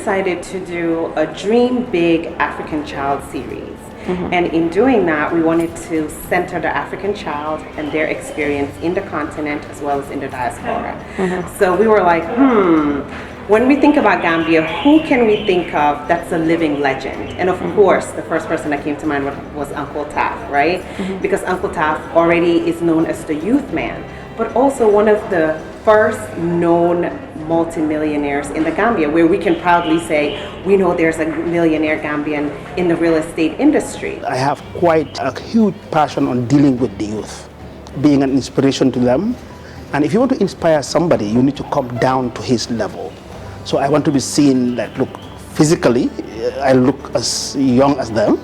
decided to do a Dream Big African Child series. And in doing that, we wanted to center the African child and their experience in the continent as well as in the diaspora. So we were like, when we think about Gambia, who can we think of that's a living legend? And of course, the first person that came to mind was Uncle TAF, right? Because Uncle TAF already is known as the youth man, but also one of the first known multimillionaires in the Gambia, where we can proudly say we know there's a millionaire Gambian in the real estate industry. I have quite a huge passion on dealing with the youth, being an inspiration to them. And if you want to inspire somebody, you need to come down to his level. So I want to be seen that, look, physically, I look as young as them,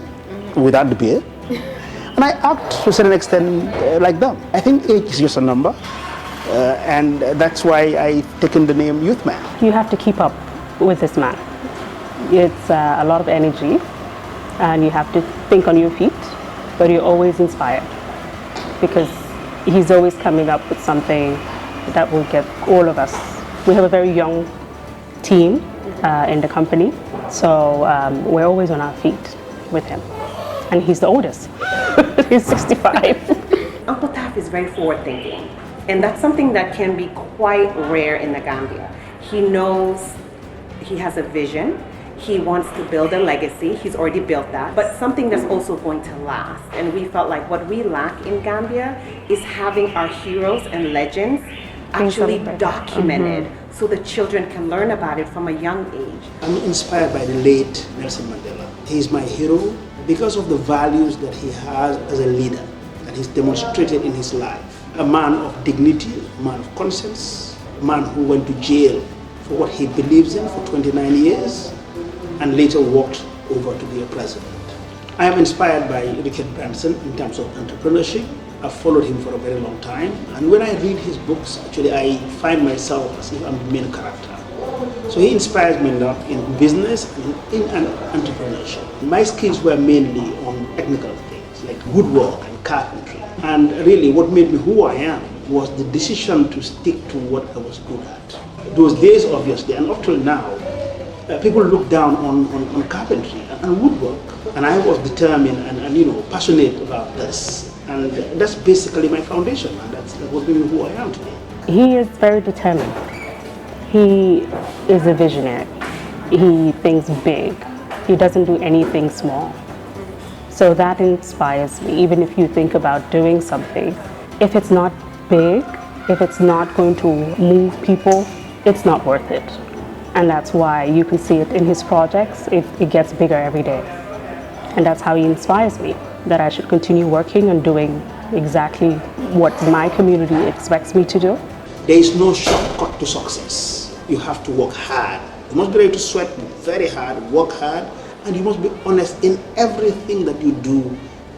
without the beard. And I act to a certain extent like them. I think age is just a number. And that's why I've taken the name Youth Man. You have to keep up with this man. It's a lot of energy, and you have to think on your feet, but you're always inspired because he's always coming up with something that will get all of us. We have a very young team in the company, so we're always on our feet with him. And he's the oldest. He's 65. Uncle TAF is very forward-thinking. And that's something that can be quite rare in the Gambia. He knows he has a vision. He wants to build a legacy. He's already built that, but something that's also going to last. And we felt like what we lack in Gambia is having our heroes and legends actually documented so the children can learn about it from a young age. I'm inspired by the late Nelson Mandela. He's my hero because of the values that he has as a leader that he's demonstrated in his life. A man of dignity, a man of conscience, a man who went to jail for what he believes in for 29 years and later walked over to be a president. I am inspired by Richard Branson in terms of entrepreneurship. I've followed him for a very long time, and when I read his books, actually I find myself as if I'm the main character. So he inspires me a lot in business and in entrepreneurship. My skills were mainly on technical things like woodwork and carpentry. And really what made me who I am was the decision to stick to what I was good at. Those days, obviously, and up till now, people look down on carpentry and woodwork. And I was determined and passionate about this. And that's basically my foundation, and that's what made me who I am today. He is very determined. He is a visionary. He thinks big. He doesn't do anything small. So that inspires me, even if you think about doing something. If it's not big, if it's not going to move people, it's not worth it. And that's why you can see it in his projects. It gets bigger every day. And that's how he inspires me, that I should continue working and doing exactly what my community expects me to do. There is no shortcut to success. You have to work hard. You must be ready to sweat very hard, work hard, and you must be honest in everything that you do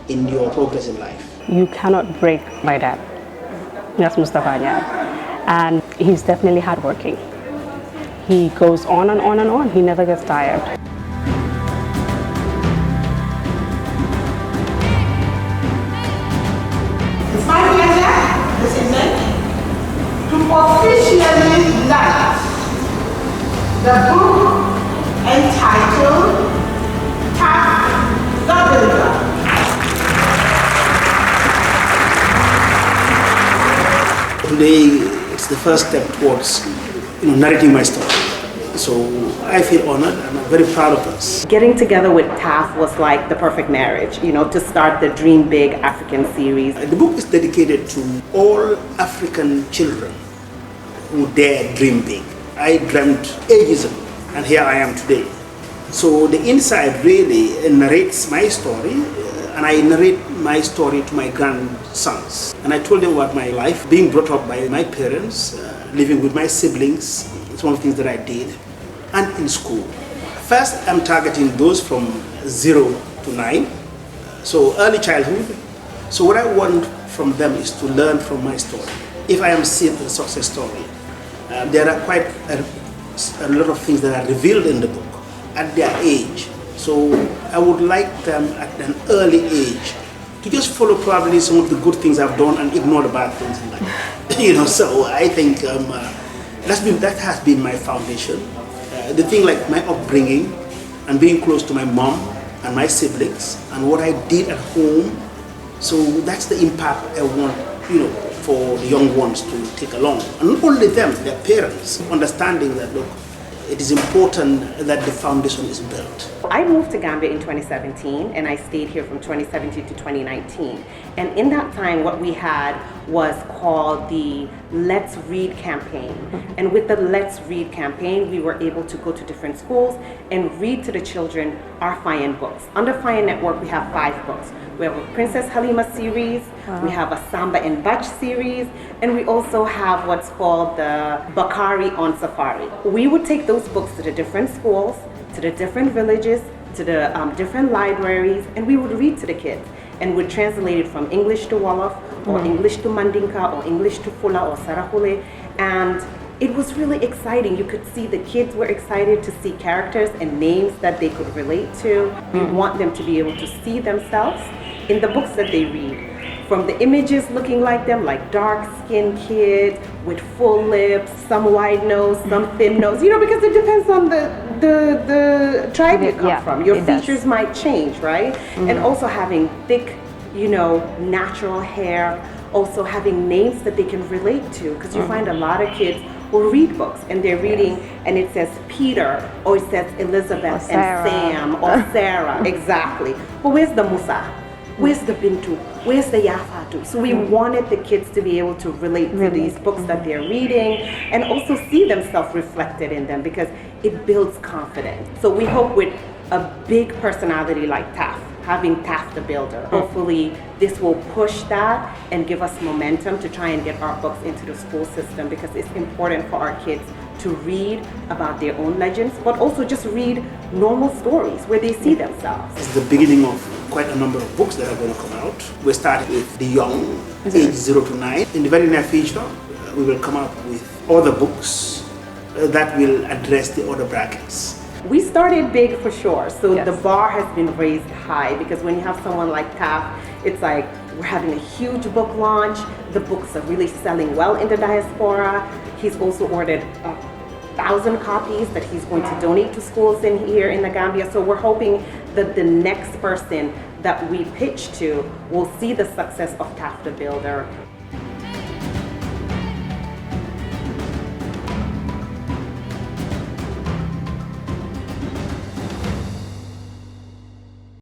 in your progress in life. You cannot break my dad. That's Mustapha Njie. And he's definitely hardworking. He goes on and on and on. He never gets tired. It's my pleasure this evening to officially launch the book entitled TAF The Builder. Today, it's the first step towards narrating my story. So I feel honored and I'm very proud of us. Getting together with TAF was like the perfect marriage, to start the Dream Big African series. The book is dedicated to all African children who dare dream big. I dreamt ages ago, and here I am today. So the inside really narrates my story, and I narrate my story to my grandsons. And I told them about my life, being brought up by my parents, living with my siblings. It's one of the things that I did, and in school. First, I'm targeting those from 0 to 9, so early childhood. So what I want from them is to learn from my story. If I am seeing a success story, there are quite a lot of things that are revealed in the book at their age. So I would like them at an early age to just follow probably some of the good things I've done and ignore the bad things in life. So I think that has been my foundation. the thing like my upbringing and being close to my mom and my siblings and what I did at home. So that's the impact I want, for the young ones to take along. And not only them, their parents, understanding that, look, it is important that the foundation is built. I moved to Gambia in 2017 and I stayed here from 2017 to 2019. And in that time, what we had was called the Let's Read campaign. And with the Let's Read campaign, we were able to go to different schools and read to the children our Fayan books. Under Fayan Network, we have 5 books. We have a Princess Halima series, we have a Samba and Bach series, and we also have what's called the Bakari on Safari. We would take those books to the different schools, to the different villages, to the different libraries, and we would read to the kids and would translate it from English to Wolof, or English to Mandinka, or English to Fula or Sarahule, and it was really exciting. You could see the kids were excited to see characters and names that they could relate to. We want them to be able to see themselves in the books that they read. From the images looking like them, like dark-skinned kids with full lips, some wide nose, some thin nose, because it depends on the tribe you come from. Your features might change, right? And also having thick, natural hair, also having names that they can relate to, because you find a lot of kids will read books and they're reading and it says Peter, or it says Elizabeth and Sam or Sarah, exactly. But where's the Musa? Where's the Bintu? Where's the Yafatu? So we wanted the kids to be able to relate to these books that they're reading and also see themselves reflected in them, because it builds confidence. So we hope with a big personality like TAF, having TAF The Builder, hopefully this will push that and give us momentum to try and get our books into the school system, because it's important for our kids to read about their own legends, but also just read normal stories where they see themselves. It's the beginning of quite a number of books that are going to come out. We started with the young, age 0 to 9. In the very near future, we will come up with other books that will address the other brackets. We started big for sure, so the bar has been raised high, because when you have someone like TAF, it's like we're having a huge book launch. The books are really selling well in the diaspora. He's also ordered 1,000 copies that he's going to donate to schools here in the Gambia. So we're hoping that the next person that we pitch to will see the success of TAF The Builder